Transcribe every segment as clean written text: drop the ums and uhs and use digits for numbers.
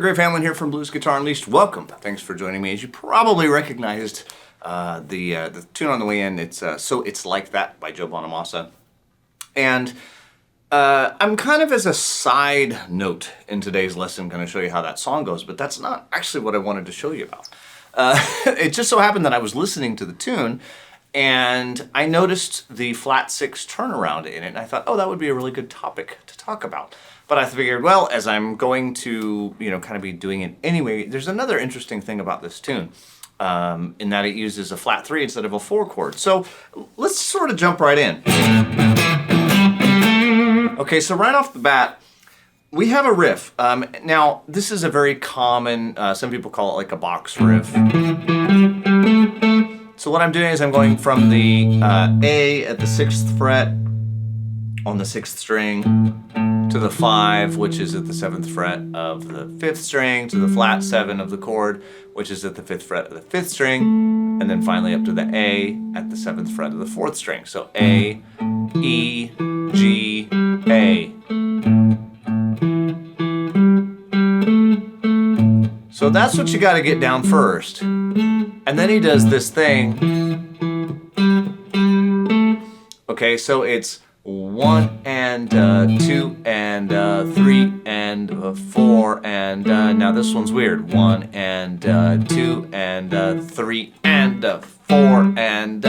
Great Family here from Blues Guitar Unleashed. Welcome. Thanks for joining me. As you probably recognized the tune on the way in, it's So It's Like That by Joe Bonamassa. And I'm kind of as a side note in today's lesson going to show you how that song goes, but that's not actually what I wanted to show you about. It just so happened that I was listening to the tune and I noticed the flat 6 turnaround in it, and I thought, oh, that would be a really good topic to talk about. But I figured, well, as I'm going to, kind of be doing it anyway, there's another interesting thing about this tune, in that it uses a flat 3 instead of a 4 chord. So let's sort of jump right in. Okay, so right off the bat, we have a riff. Now, this is a very common, some people call it like a box riff. So what I'm doing is I'm going from the A at the 6th fret on the 6th string, to the 5, which is at the 7th fret of the 5th string, to the flat 7 of the chord, which is at the 5th fret of the 5th string, and then finally up to the A at the 7th fret of the 4th string. So A, E, G, A. So that's what you got to get down first. And then he does this thing. Okay, so it's 1 and 2 and 3 and 4 and now this one's weird. 1 and 2 and 3 and 4 and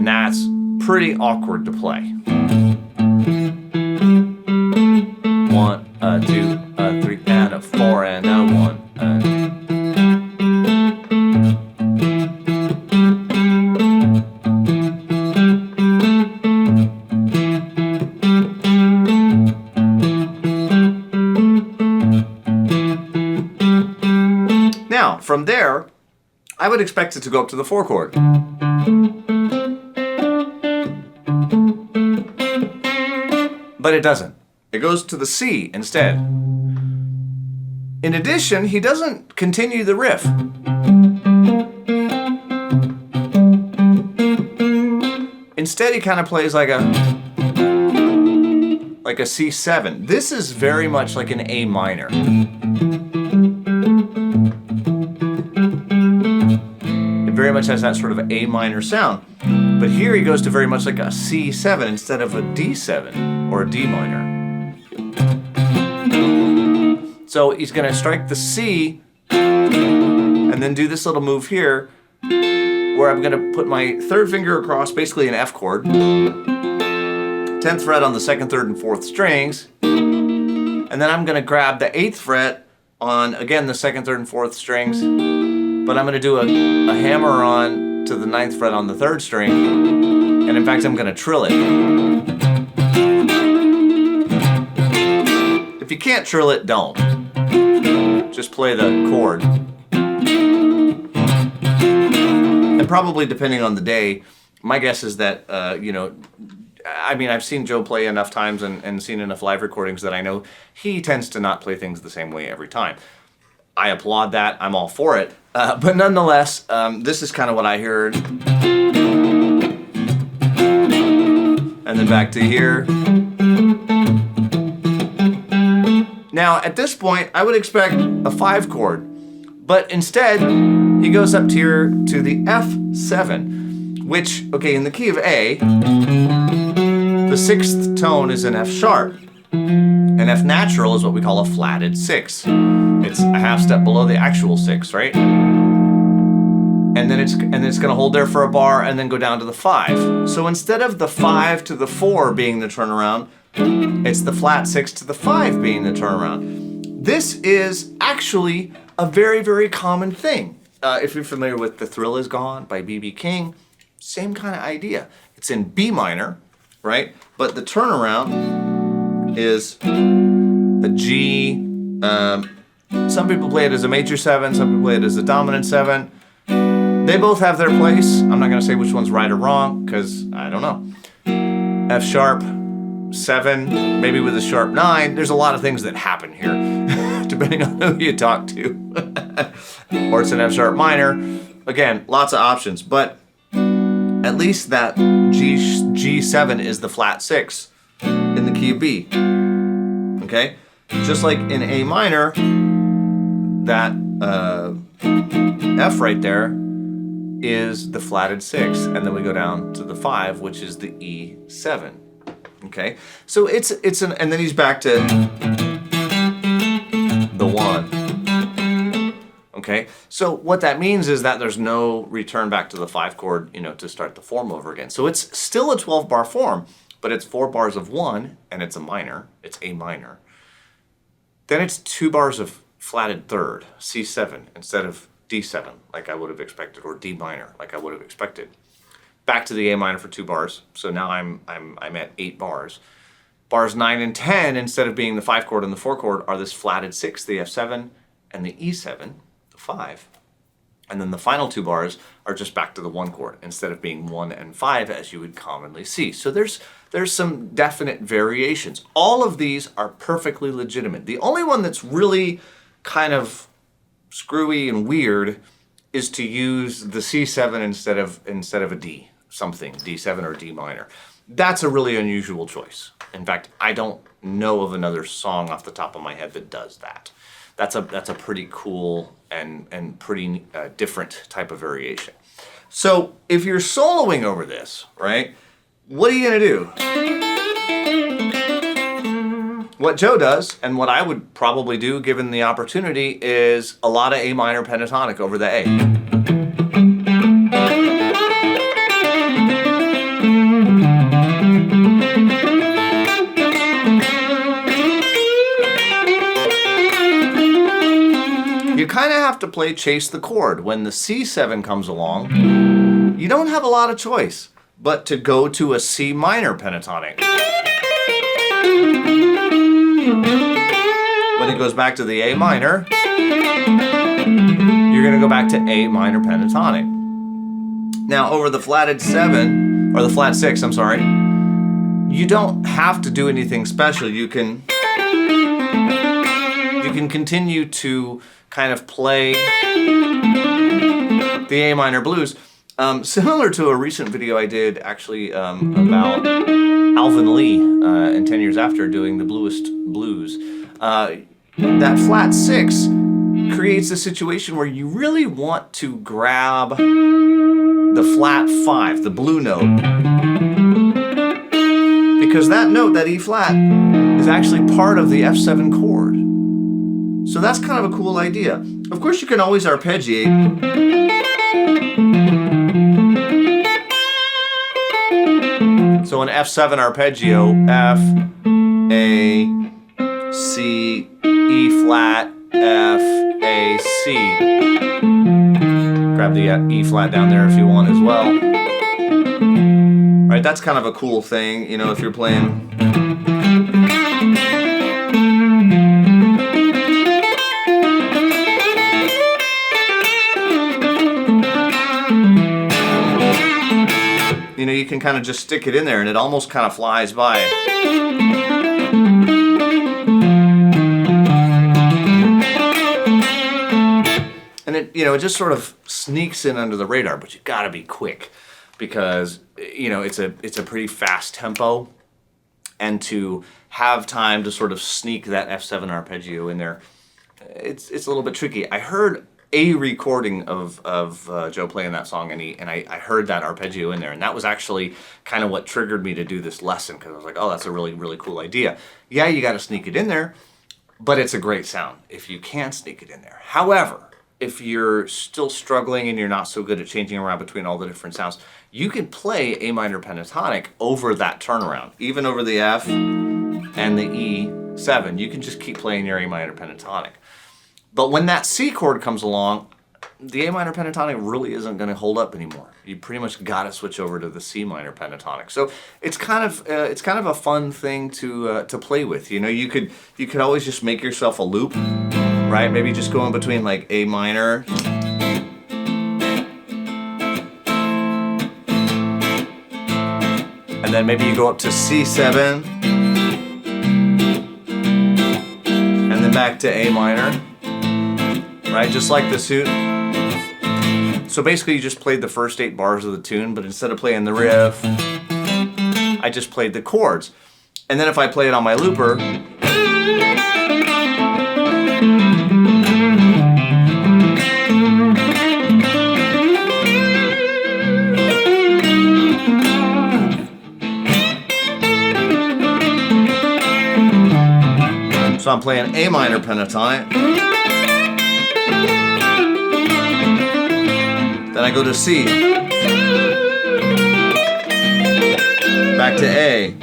that's pretty awkward to play. 1, 2, 3 and 4 and 1. Now, from there, I would expect it to go up to the 4 chord. But it doesn't. It goes to the C instead. In addition, he doesn't continue the riff. Instead, he kind of plays like a C7. This is very much like an A minor. Very much has that sort of A minor sound. But here he goes to very much like a C7 instead of a D7 or a D minor. So he's going to strike the C and then do this little move here where I'm going to put my 3rd finger across basically an F chord, 10th fret on the 2nd, 3rd, and 4th strings, and then I'm going to grab the 8th fret on, again, the 2nd, 3rd, and 4th strings, but I'm going to do a hammer on to the 9th fret on the 3rd string, and in fact I'm going to trill it. If you can't trill it, don't. Just play the chord. And probably depending on the day, my guess is that, I've seen Joe play enough times and seen enough live recordings that I know he tends to not play things the same way every time. I applaud that. I'm all for it. But nonetheless, this is kind of what I heard. And then back to here. Now, at this point, I would expect a 5 chord. But instead, he goes up here to the F7, which, okay, in the key of A, the 6th tone is an F sharp. An F natural is what we call a flatted 6. It's a half step below the actual 6, right? And then it's going to hold there for a bar and then go down to the 5. So instead of the 5 to the 4 being the turnaround, it's the flat 6 to the 5 being the turnaround. This is actually a very, very common thing. If you're familiar with The Thrill Is Gone by B.B. King, same kind of idea. It's in B minor, right? But the turnaround is a G. Some people play it as a major 7, some people play it as a dominant 7. They both have their place. I'm not going to say which one's right or wrong because I don't know. F sharp 7, maybe with a sharp 9. There's a lot of things that happen here, depending on who you talk to. Or it's an F sharp minor. Again, lots of options, but at least that G7 is the flat 6 in the key of B. Okay? Just like in A minor, that F right there is the flatted 6, and then we go down to the 5, which is the E7. Okay? So it's an, and then he's back to the 1. Okay? So what that means is that there's no return back to the 5 chord, you know, to start the form over again. So it's still a 12-bar form, but it's 4 bars of 1, and it's a minor. It's A minor. Then it's 2 bars of flatted 3rd, C7, instead of D7, like I would have expected, or D minor, like I would have expected. Back to the A minor for 2 bars. So now I'm at 8 bars. Bars 9 and 10, instead of being the 5 chord and the 4 chord, are this flatted 6, the F7, and the E7, the 5. And then the final 2 bars are just back to the 1 chord, instead of being 1 and 5 as you would commonly see. So there's some definite variations. All of these are perfectly legitimate. The only one that's really kind of screwy and weird is to use the C7 instead of a D something, D7 or D minor. That's a really unusual choice. In fact, I don't know of another song off the top of my head that does that. That's a pretty cool and pretty different type of variation. So if you're soloing over this, right, what are you gonna do? What Joe does, and what I would probably do given the opportunity, is a lot of A minor pentatonic over the A. You kind of have to play chase the chord. When the C7 comes along, you don't have a lot of choice but to go to a C minor pentatonic. When it goes back to the A minor, you're going to go back to A minor pentatonic. Now over the flatted 7, or the flat 6, I'm sorry, you don't have to do anything special. You can continue to kind of play the A minor blues. Similar to a recent video I did actually about Alvin Lee and 10 Years After doing the Bluest Blues. That flat 6 creates a situation where you really want to grab the flat 5, the blue note, because that note, that E flat, is actually part of the F7 chord. So that's kind of a cool idea. Of course, you can always arpeggiate. So an F7 arpeggio, F, A, C, E flat, F, A, C. Grab the E flat down there if you want as well. Right, that's kind of a cool thing, you know, if you're playing. You know, you can kind of just stick it in there and it almost kind of flies by. And it, you know, it just sort of sneaks in under the radar, but you gotta be quick because, you know, it's a pretty fast tempo, and to have time to sort of sneak that F7 arpeggio in there, it's a little bit tricky. I heard a recording of Joe playing that song, and I heard that arpeggio in there, and that was actually kind of what triggered me to do this lesson, because I was like, oh, that's a really, really cool idea. Yeah, you got to sneak it in there, but it's a great sound if you can sneak it in there. However, if you're still struggling and you're not so good at changing around between all the different sounds, you can play A minor pentatonic over that turnaround, even over the F and the E7. You can just keep playing your A minor pentatonic. But when that C chord comes along, the A minor pentatonic really isn't going to hold up anymore. You pretty much got to switch over to the C minor pentatonic. So it's kind of a fun thing to play with. You know, you could always just make yourself a loop, right? Maybe just go in between like A minor then maybe you go up to C7, and then back to A minor, right? Just like the suit. So basically you just played the first 8 bars of the tune, but instead of playing the riff, I just played the chords. And then if I play it on my looper, so I'm playing A minor pentatonic. Then I go to C. Back to A.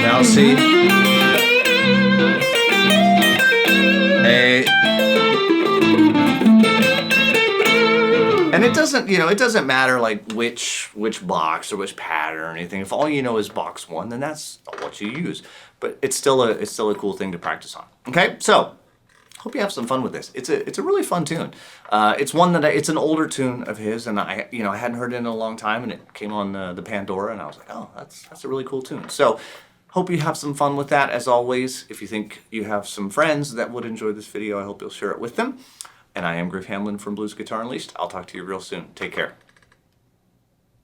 Now C. A. And it doesn't, you know, it doesn't matter like which box or which pattern or anything. If all you know is box 1, then that's what you use. But it's still a cool thing to practice on. Okay, so hope you have some fun with this. It's a really fun tune. It's one that it's an older tune of his, and I hadn't heard it in a long time, and it came on the Pandora, and I was like, oh, that's a really cool tune. So hope you have some fun with that. As always, if you think you have some friends that would enjoy this video, I hope you'll share it with them. And I am Griff Hamlin from Blues Guitar Unleashed. I'll talk to you real soon. Take care.